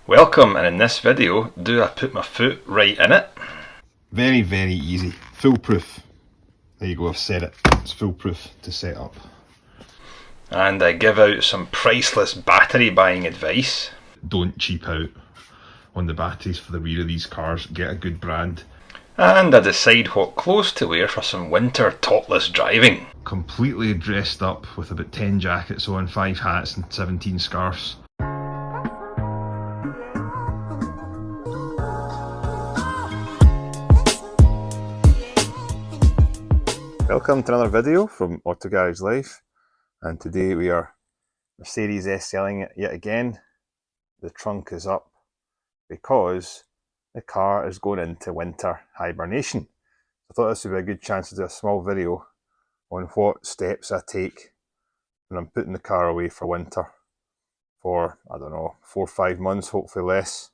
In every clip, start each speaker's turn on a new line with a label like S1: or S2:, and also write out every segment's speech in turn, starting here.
S1: Welcome, and in this video, do I put my foot right in it?
S2: Very, very easy. Foolproof. There you go, I've said it. It's foolproof to set up.
S1: And I give out some priceless battery buying advice.
S2: Don't cheap out on the batteries for the rear of these cars. Get a good brand.
S1: And I decide what clothes to wear for some winter topless driving.
S2: Completely dressed up with about 10 jackets on, 5 hats and 17 scarves. Welcome to another video from Auto Garage Life, and today we are Mercedes S-selling it yet again. The trunk is up because the car is going into winter hibernation. I thought this would be a good chance to do a small video on what steps I take when I'm putting the car away for winter for, I don't know, 4 or 5 months, hopefully less.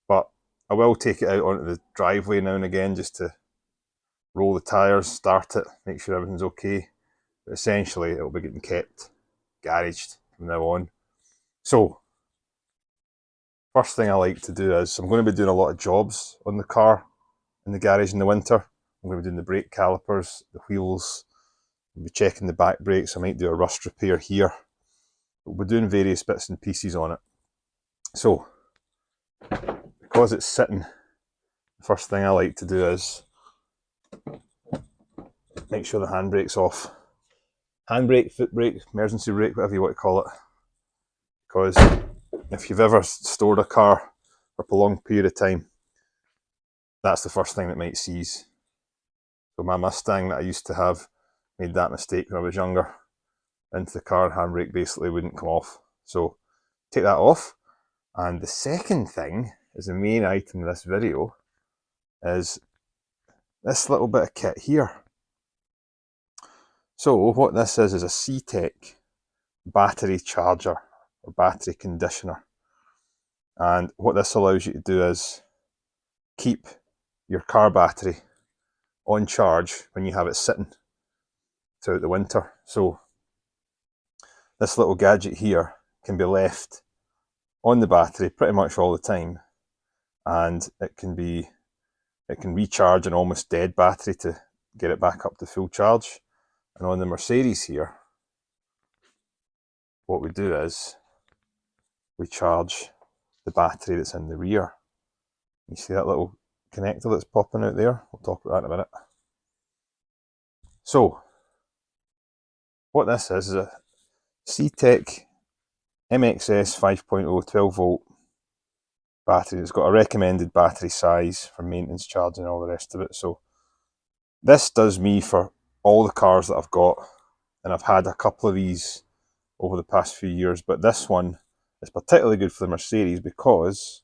S2: But I will take it out onto the driveway now and again just to roll the tyres, start it, make sure everything's okay. But essentially it'll be getting kept garaged from now on. So, first thing I like to do is, I'm going to be doing a lot of jobs on the car in the garage in the winter. I'm going to be doing the brake calipers, the wheels, I'll be checking the back brakes, I might do a rust repair here. But we're doing various bits and pieces on it. So, because it's sitting, the first thing I like to do is make sure the handbrake's off. Handbrake, foot brake, emergency brake, whatever you want to call it. Because if you've ever stored a car for a prolonged period of time, that's the first thing that might seize. So my Mustang that I used to have made that mistake when I was younger. Into the car, handbrake basically wouldn't come off. So take that off. And the second thing, is the main item of this video, is this little bit of kit here. So what this is a CTEK battery charger or battery conditioner. And what this allows you to do is keep your car battery on charge when you have it sitting throughout the winter. So this little gadget here can be left on the battery pretty much all the time, and it can recharge an almost dead battery to get it back up to full charge. And on the Mercedes here, what we do is we charge the battery that's in the rear. You see that little connector that's popping out there? We'll talk about that in a minute. So, what this is a CTEK MXS 5.0 12 volt battery. It's got a recommended battery size for maintenance charging and all the rest of it. So this does me for all the cars that I've got, and I've had a couple of these over the past few years, but this one is particularly good for the Mercedes because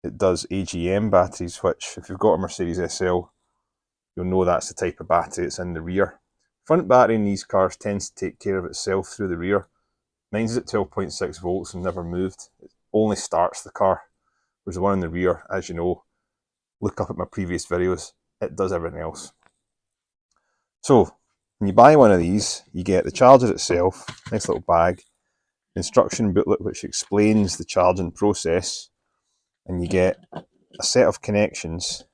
S2: it does AGM batteries, which if you've got a Mercedes SL, you'll know that's the type of battery that's in the rear. Front battery in these cars tends to take care of itself through the rear. Mine's at 12.6 volts and never moved. It only starts the car. Whereas the one in the rear, as you know, look up at my previous videos, it does everything else. So, when you buy one of these, you get the charger itself, nice little bag, instruction booklet which explains the charging process, and you get a set of connections,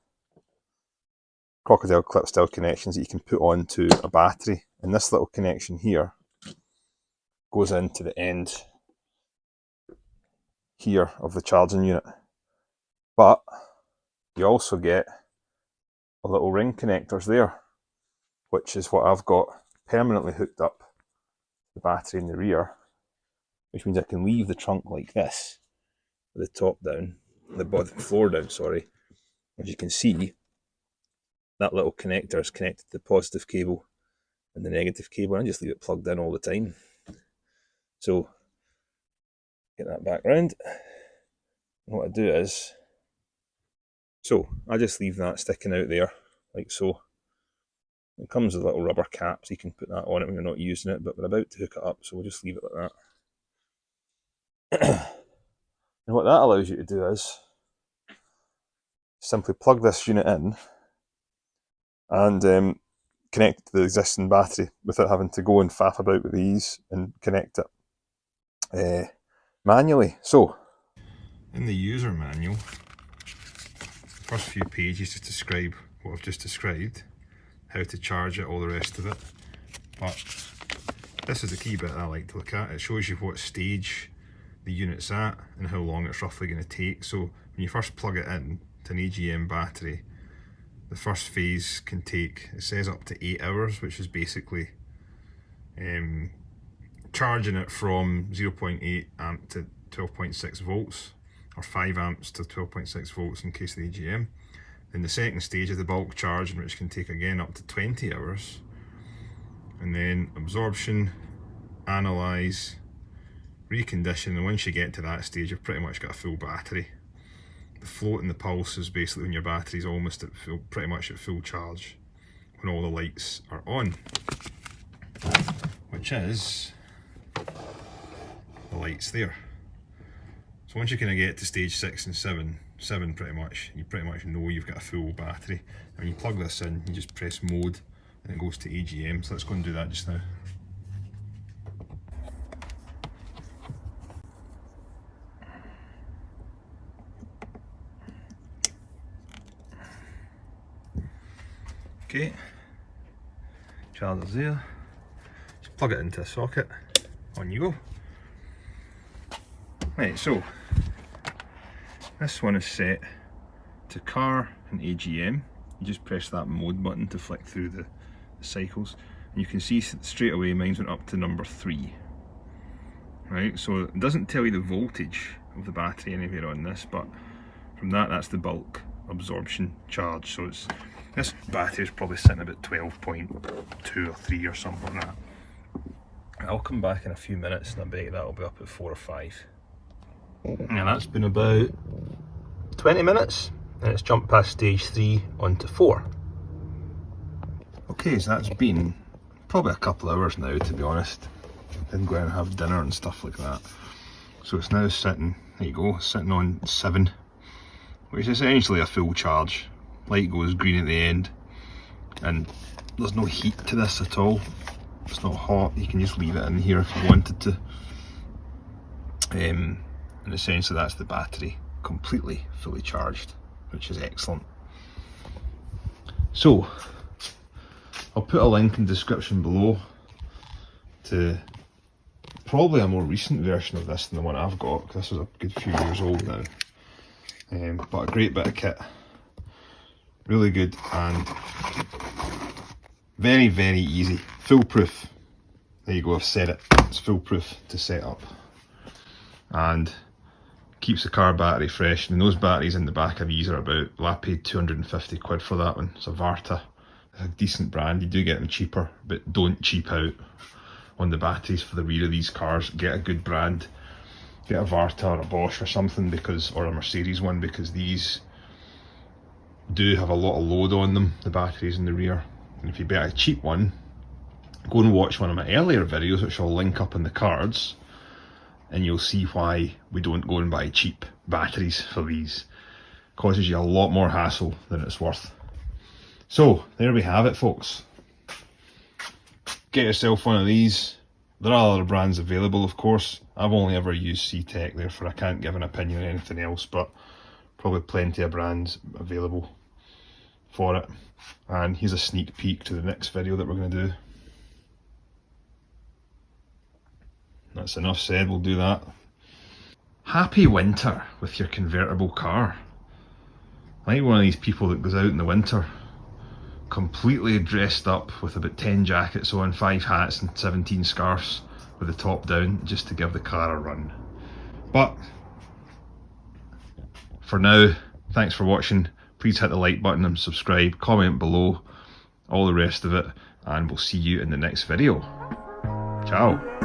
S2: crocodile clip style connections that you can put onto a battery. And this little connection here goes into the end here of the charging unit. But you also get a little ring connectors there, which is what I've got permanently hooked up to the battery in the rear, which means I can leave the trunk like this, with the top down, the floor down, sorry. As you can see, that little connector is connected to the positive cable and the negative cable, and I just leave it plugged in all the time. So, get that back round. And what I do is, so I just leave that sticking out there, like so. It comes with a little rubber cap, so you can put that on it when you're not using it, but we're about to hook it up, so we'll just leave it like that. And what that allows you to do is simply plug this unit in and connect to the existing battery without having to go and faff about with these and connect it manually. So, In the user manual, the first few pages just describe what I've just described, how to charge it, all the rest of it. But this is the key bit I like to look at. It shows you what stage the unit's at and how long it's roughly going to take. So when you first plug it in to an AGM battery, the first phase can take, it says up to 8 hours, which is basically charging it from 0.8 amp to 12.6 volts, or 5 amps to 12.6 volts in case of the AGM. Then the second stage is the bulk charging, which can take again up to 20 hours. And then absorption, analyze, recondition, and once you get to that stage, you've pretty much got a full battery. The float and the pulse is basically when your battery's almost at full, pretty much at full charge, when all the lights are on, which is the lights there. So once you kind of get to stage 6 and 7 pretty much, you pretty much know you've got a full battery. And when you plug this in, you just press mode and it goes to AGM. So let's go and do that just now. Okay, charger's there. Just plug it into a socket. On you go. Right, so this one is set to car and AGM. You just press that mode button to flick through the cycles, and you can see straight away mine's went up to number 3. Right, so it doesn't tell you the voltage of the battery anywhere on this, but from that, that's the bulk absorption charge. So it's, this battery is probably sitting about 12.2 or 3 or something like that. I'll come back in a few minutes and I bet that'll be up at 4 or 5. And that's been about 20 minutes and it's jumped past stage 3 onto 4. Okay, so that's been probably a couple of hours now, to be honest. Didn't go out and have dinner and stuff like that. So it's now sitting, there you go, sitting on 7, which is essentially a full charge. Light goes green at the end, and there's no heat to this at all. It's not hot, you can just leave it in here if you wanted to. And essentially that's the battery, completely fully charged, which is excellent. So, I'll put a link in the description below to probably a more recent version of this than the one I've got, because this is a good few years old now. But a great bit of kit. Really good and very, very easy. Foolproof. There you go, I've said it. It's foolproof to set up. And keeps the car battery fresh. And those batteries in the back of these are about, well, I paid 250 quid for that one. It's a Varta. It's a decent brand. You do get them cheaper, but don't cheap out on the batteries for the rear of these cars. Get a good brand. Get a Varta or a Bosch or something, because, or a Mercedes one, because these do have a lot of load on them, the batteries in the rear. And if you buy a cheap one, go and watch one of my earlier videos, which I'll link up in the cards, and you'll see why we don't go and buy cheap batteries for these. It causes you a lot more hassle than it's worth. So there we have it, folks. Get yourself one of these. There are other brands available, of course. I've only ever used CTEK, therefore I can't give an opinion on anything else, but probably plenty of brands available for it. And here's a sneak peek to the next video that we're going to do. That's enough said, we'll do that. Happy winter with your convertible car. Like one of these people that goes out in the winter completely dressed up with about 10 jackets on, 5 hats and 17 scarves with the top down, just to give the car a run. But for now, thanks for watching. Please hit the like button and subscribe, comment below, all the rest of it, and we'll see you in the next video. Ciao.